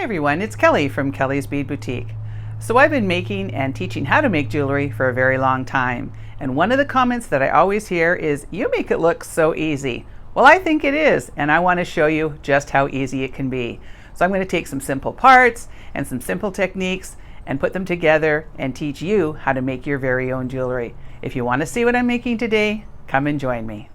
everyone, it's Kelly from Kellie's Bead Boutique. So I've been making and teaching how to make jewelry for a very long time. And one of the comments that I always hear is, you make it look so easy. Well, I think it is, and I want to show you just how easy it can be. So I'm going to take some simple parts and some simple techniques and put them together and teach you how to make your very own jewelry. If you want to see what I'm making today, come and join me.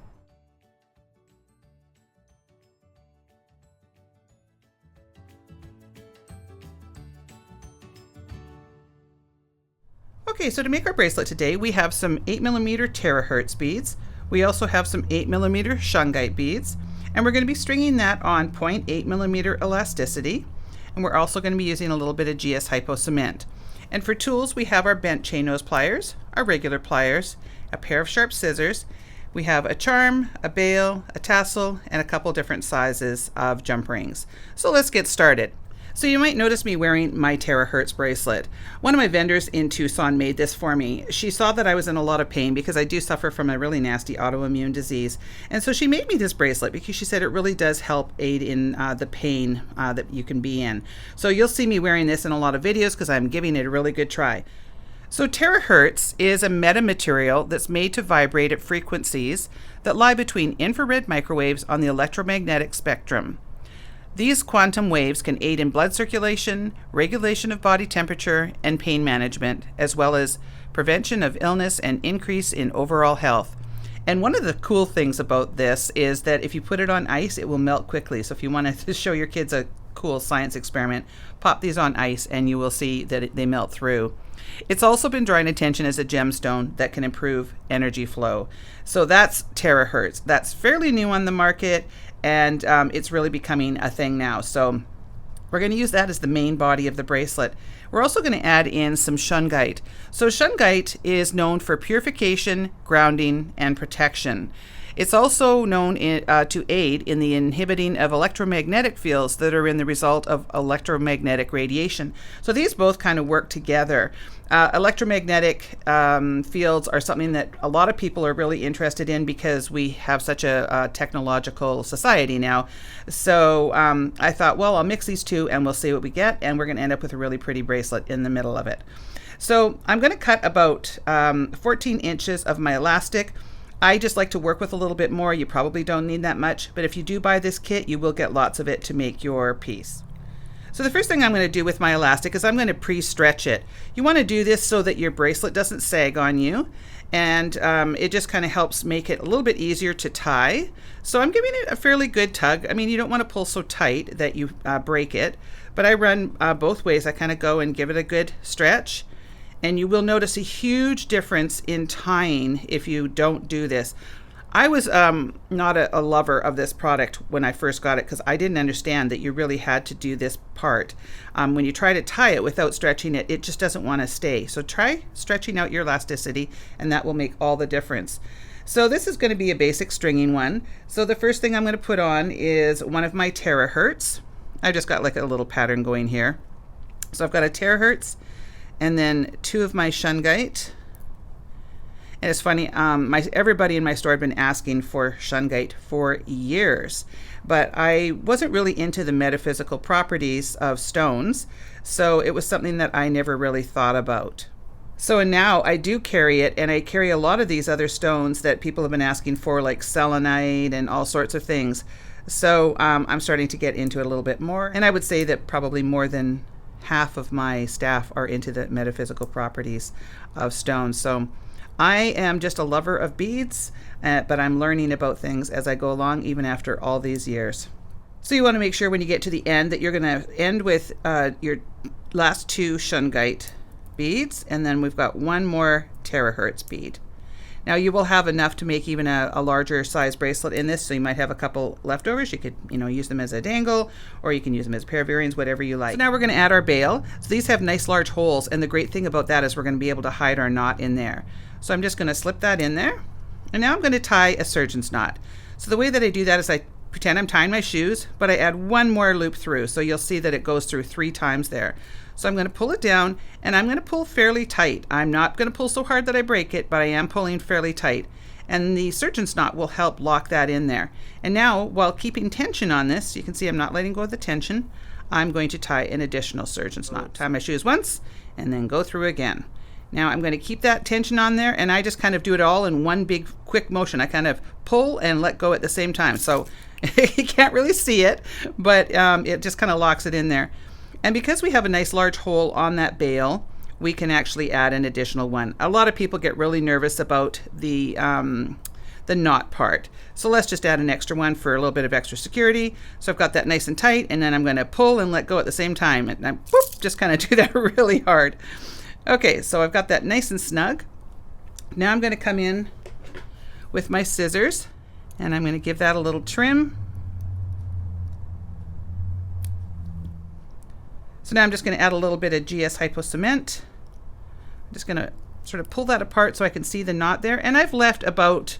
Okay, so to make our bracelet today, we have some 8mm Terahertz beads. We also have some 8mm Shungite beads, and we're going to be stringing that on 0.8mm elasticity. And we're also going to be using a little bit of GS Hypo cement. And for tools, we have our bent chain nose pliers, our regular pliers, a pair of sharp scissors. We have a charm, a bail, a tassel, and a couple different sizes of jump rings. So let's get started. So you might notice me wearing my Terahertz bracelet. One of my vendors in Tucson made this for me. She saw that I was in a lot of pain because I do suffer from a really nasty autoimmune disease. And so she made me this bracelet because she said it really does help aid in the pain that you can be in. So you'll see me wearing this in a lot of videos because I'm giving it a really good try. So Terahertz is a metamaterial that's made to vibrate at frequencies that lie between infrared microwaves on the electromagnetic spectrum. These quantum waves can aid in blood circulation, regulation of body temperature, and pain management, as well as prevention of illness and increase in overall health. And one of the cool things about this is that if you put it on ice, it will melt quickly. So if you want to show your kids a cool science experiment, pop these on ice and you will see that they melt through. It's also been drawing attention as a gemstone that can improve energy flow. So that's Terahertz. That's fairly new on the market, and it's really becoming a thing now. So we're going to use that as the main body of the bracelet. We're also going to add in some Shungite. So Shungite is known for purification, grounding, and protection. It's also known to aid in the inhibiting of electromagnetic fields that are in the result of electromagnetic radiation. So these both kind of work together. Electromagnetic fields are something that a lot of people are really interested in because we have such a technological society now. So I thought, well, I'll mix these two and we'll see what we get, and we're going to end up with a really pretty bracelet in the middle of it. So I'm going to cut about 14 inches of my elastic. I just like to work with a little bit more. You probably don't need that much, but if you do buy this kit, you will get lots of it to make your piece. So the first thing I'm going to do with my elastic is I'm going to pre-stretch it. You want to do this so that your bracelet doesn't sag on you, and it just kind of helps make it a little bit easier to tie. So I'm giving it a fairly good tug. I mean, you don't want to pull so tight that you break it, but I run both ways. I kind of go and give it a good stretch. And you will notice a huge difference in tying if you don't do this. I was not a lover of this product when I first got it because I didn't understand that you really had to do this part. When you try to tie it without stretching it, it just doesn't want to stay. So try stretching out your elasticity, and that will make all the difference. So this is going to be a basic stringing one. So the first thing I'm going to put on is one of my Terahertz. I just got like a little pattern going here. So I've got a Terahertz, and then two of my Shungite. And it's funny, everybody in my store had been asking for Shungite for years, but I wasn't really into the metaphysical properties of stones, so it was something that I never really thought about. So now I do carry it, and I carry a lot of these other stones that people have been asking for, like selenite and all sorts of things. So I'm starting to get into it a little bit more, and I would say that probably more than half of my staff are into the metaphysical properties of stones. So I am just a lover of beads, but I'm learning about things as I go along, even after all these years. So you want to make sure when you get to the end that you're going to end with your last two Shungite beads, and then we've got one more Terahertz bead. Now you will have enough to make even a larger size bracelet in this, so you might have a couple leftovers. You could, use them as a dangle, or you can use them as a pair of earrings, whatever you like. So now we're going to add our bail. So these have nice large holes, and the great thing about that is we're going to be able to hide our knot in there. So I'm just going to slip that in there, and now I'm going to tie a surgeon's knot. So the way that I do that is I pretend I'm tying my shoes, but I add one more loop through, so you'll see that it goes through 3 times there. So I'm going to pull it down, and I'm going to pull fairly tight. I'm not going to pull so hard that I break it, but I am pulling fairly tight. And the surgeon's knot will help lock that in there. And now, while keeping tension on this, you can see I'm not letting go of the tension. I'm going to tie an additional surgeon's knot. Tie my shoes once and then go through again. Now I'm going to keep that tension on there, and I just kind of do it all in one big quick motion. I kind of pull and let go at the same time. So you can't really see it, but it just kind of locks it in there. And because we have a nice large hole on that bail, we can actually add an additional one. A lot of people get really nervous about the knot part. So let's just add an extra one for a little bit of extra security. So I've got that nice and tight, and then I'm going to pull and let go at the same time. And I just kind of do that really hard. Okay, so I've got that nice and snug. Now I'm going to come in with my scissors, and I'm going to give that a little trim. So now I'm just going to add a little bit of GS Hypo Cement. I'm just going to sort of pull that apart so I can see the knot there. And I've left about,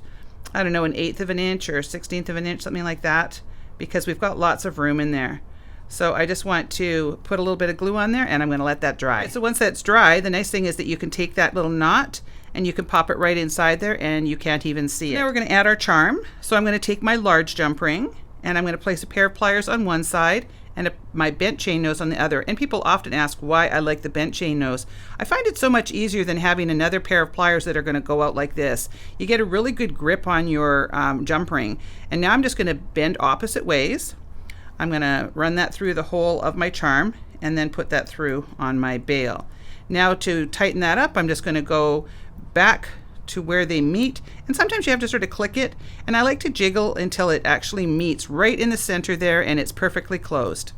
I don't know, 1/8 of an inch or 1/16 of an inch, something like that, because we've got lots of room in there. So I just want to put a little bit of glue on there, and I'm going to let that dry. So once that's dry, the nice thing is that you can take that little knot and you can pop it right inside there, and you can't even see it. Now we're going to add our charm. So I'm going to take my large jump ring, and I'm going to place a pair of pliers on one side and my bent chain nose on the other. And people often ask why I like the bent chain nose. I find it so much easier than having another pair of pliers that are going to go out like this. You get a really good grip on your jump ring. And now I'm just going to bend opposite ways. I'm going to run that through the hole of my charm and then put that through on my bail. Now to tighten that up, I'm just going to go back to where they meet, and sometimes you have to sort of click it, and I like to jiggle until it actually meets right in the center there and it's perfectly closed.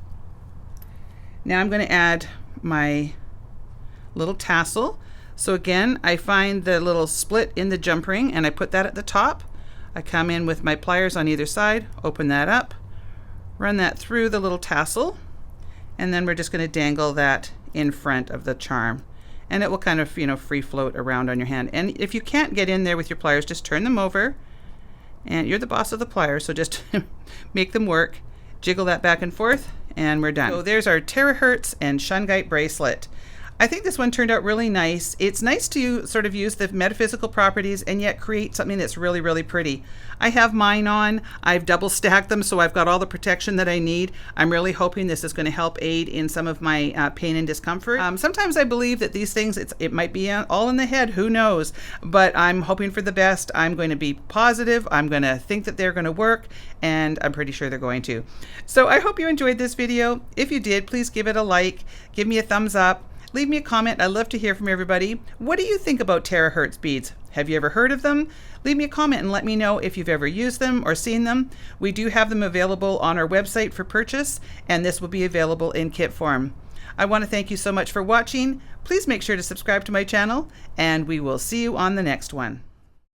Now I'm going to add my little tassel. So again, I find the little split in the jump ring and I put that at the top. I come in with my pliers on either side, open that up, run that through the little tassel, and then we're just going to dangle that in front of the charm. And it will kind of, free float around on your hand. And if you can't get in there with your pliers, just turn them over. And you're the boss of the pliers, so just make them work. Jiggle that back and forth, and we're done. So there's our Terahertz and Shungite bracelet. I think this one turned out really nice. It's nice to sort of use the metaphysical properties and yet create something that's really, really pretty. I have mine on. I've double stacked them, so I've got all the protection that I need. I'm really hoping this is going to help aid in some of my pain and discomfort. Sometimes I believe that these things, it might be all in the head, who knows? But I'm hoping for the best. I'm going to be positive. I'm going to think that they're going to work, and I'm pretty sure they're going to. So I hope you enjoyed this video. If you did, please give it a like, give me a thumbs up. Leave me a comment. I'd love to hear from everybody. What do you think about Terahertz beads? Have you ever heard of them? Leave me a comment and let me know if you've ever used them or seen them. We do have them available on our website for purchase, and this will be available in kit form. I want to thank you so much for watching. Please make sure to subscribe to my channel, and we will see you on the next one.